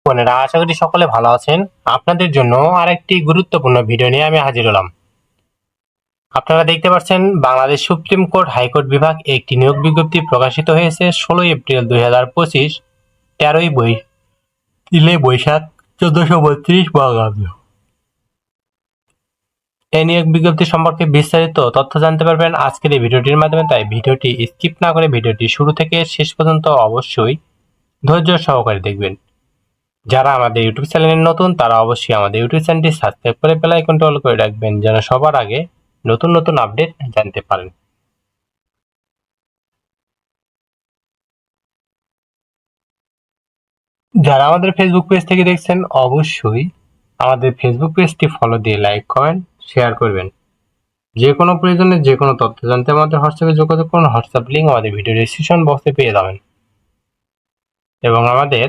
বোনেরা, আশা করি সকলে ভালো আছেন। আপনাদের জন্য আরেকটি গুরুত্বপূর্ণ ভিডিও নিয়ে আমি হাজির হলাম। আপনারা দেখতে পাচ্ছেন, বাংলাদেশ সুপ্রিম কোর্ট হাইকোর্ট বিভাগ একটি নিয়োগ বিজ্ঞপ্তি প্রকাশিত হয়েছে 16 এপ্রিল 2025, 13 বৈশাখ 1432 বঙ্গাব্দ। এই নিয়োগ বিজ্ঞপ্তি সম্পর্কে বিস্তারিত তথ্য জানতে পারবেন আজকের এই ভিডিওটির মাধ্যমে। তাই ভিডিওটি স্কিপ না করে ভিডিওটি শুরু থেকে শেষ পর্যন্ত অবশ্যই ধৈর্য সহকারে দেখবেন। যারা আমাদের ইউটিউব চ্যানেলে নতুন তারা অবশ্যই আমাদের ইউটিউব চ্যানেলটি সাবস্ক্রাইব করে বেল আইকনটি অল করে রাখবেন, যেন সবার আগে নতুন নতুন আপডেট জানতে পারেন। যারা আমাদের ফেসবুক পেজ থেকে দেখছেন অবশ্যই আমাদের ফেসবুক পেজটি ফলো দিয়ে লাইক কমেন্ট শেয়ার করবেন। যে কোনো প্রয়োজনে যে কোনো তথ্য জানতে আমাদের হোয়াটসঅ্যাপে যোগাযোগ করুন। হোয়াটসঅ্যাপ লিঙ্ক আমাদের ভিডিও ডেসক্রিপশন বক্সে পেয়ে যাবেন এবং আমাদের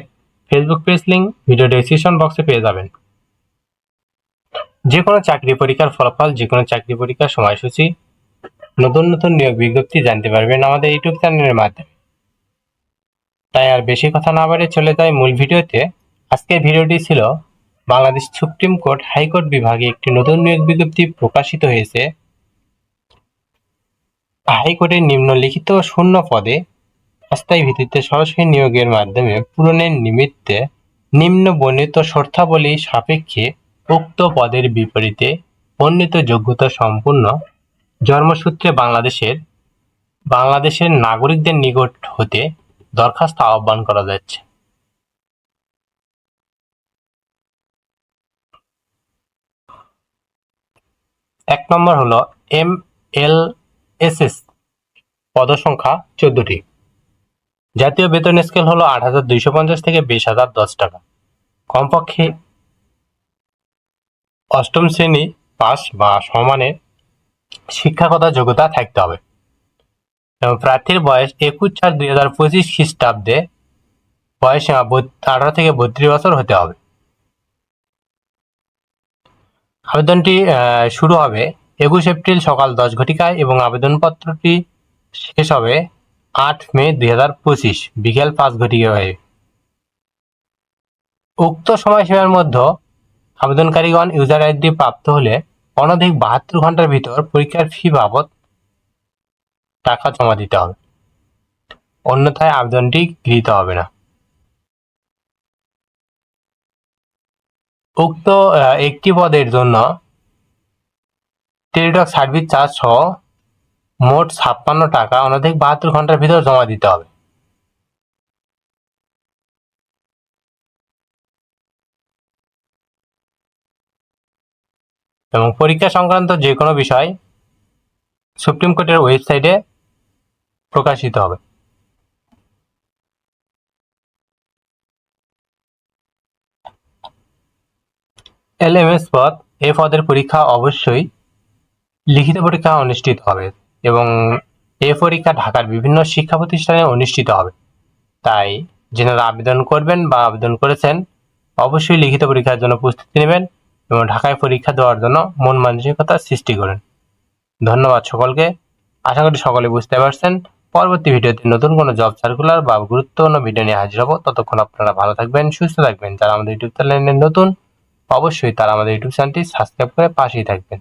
Facebook page link video description বক্সে পেয়ে যাবেন। যে কোনো চাকরি পরীক্ষার ফলাফল, যে কোনো চাকরি পরীক্ষার সময়সূচি, নতুন নতুন নিয়োগ বিজ্ঞপ্তি জানতে পারবেন আমাদের ইউটিউব চ্যানেলের মাধ্যমে। তাই আর বেশি কথা না বাড়িয়ে চলে যায় মূল ভিডিওতে। আজকের ভিডিওটি ছিল বাংলাদেশ সুপ্রিম কোর্ট হাইকোর্ট বিভাগে একটি নতুন নিয়োগ বিজ্ঞপ্তি প্রকাশিত হয়েছে। হাইকোর্টের নিম্নলিখিত শূন্য পদে অস্থায়ী ভিত্তিতে সরাসরি নিয়োগের মাধ্যমে পূরণের নিমিত্তে নিম্ন বর্ণিত শর্তাবলী সাপেক্ষে উক্ত পদের বিপরীতে বর্ণিত যোগ্যতা সম্পন্ন জন্মসূত্রে বাংলাদেশের নাগরিকদের নিকট হতে দরখাস্ত আহ্বান করা যাচ্ছে। এক নম্বর হলো MLSS, পদসংখ্যা 14টি। জাতীয় বেতন স্কেল হলো 8,250 থেকে 20,010 টাকা। কমপক্ষে অষ্টম শ্রেণী পাস বা সমানের শিক্ষাগত যোগ্যতা থাকতে হবে এবং প্রার্থীর বয়স 21/4/2025 খ্রিস্টাব্দে বয়স 18 থেকে 32 বছর হতে হবে। আবেদনটি শুরু হবে 21 এপ্রিল সকাল 10 ঘটিকায় এবং আবেদনপত্রটি শেষ হবে 8 মে 2025 বিকেল 5 ঘটিকায়। উক্ত সময়সীমার মধ্যে আবেদনকারীগণ ইউজার আইডি প্রাপ্ত হলে অনধিক 72 ঘন্টার ভিতর পরীক্ষার ফি বাবদ টাকা জমা দিতে হবে, অন্যথায় আবেদনটি গৃহীত হবে না। উক্ত একটি পদের জন্য টেলিটক সার্ভিস চার্জ সহ মোট 56 টাকা অনধিক 72 ঘন্টার ভিতর জমা দিতে হবে। এবং পরীক্ষা সংক্রান্ত যে কোনো বিষয় সুপ্রিম কোর্টের ওয়েবসাইটে প্রকাশিত হবে। LMS পদ, এ পদের পরীক্ষা অবশ্যই লিখিত পরীক্ষা অনুষ্ঠিত হবে এবং এ পরীক্ষা ঢাকার বিভিন্ন শিক্ষা প্রতিষ্ঠানে অনুষ্ঠিত হবে। তাই যারা আবেদন করবেন বা আবেদন করেছেন অবশ্যই লিখিত পরীক্ষার জন্য প্রস্তুতি নেবেন এবং ঢাকায় পরীক্ষা দেওয়ার জন্য মন মানসিকতা সৃষ্টি করেন। ধন্যবাদ সকলকে। আশা করি সকলে বুঝতে পারছেন। পরবর্তী ভিডিওতে নতুন কোনো জব সার্কুলার বা গুরুত্বপূর্ণ ভিডিও নিয়ে হাজির হব। ততক্ষণ আপনারা ভালো থাকবেন, সুস্থ থাকবেন। যারা আমাদের ইউটিউব চ্যানেলে নতুন অবশ্যই তারা আমাদের ইউটিউব চ্যানেলটি সাবস্ক্রাইব করে পাশেই থাকবেন।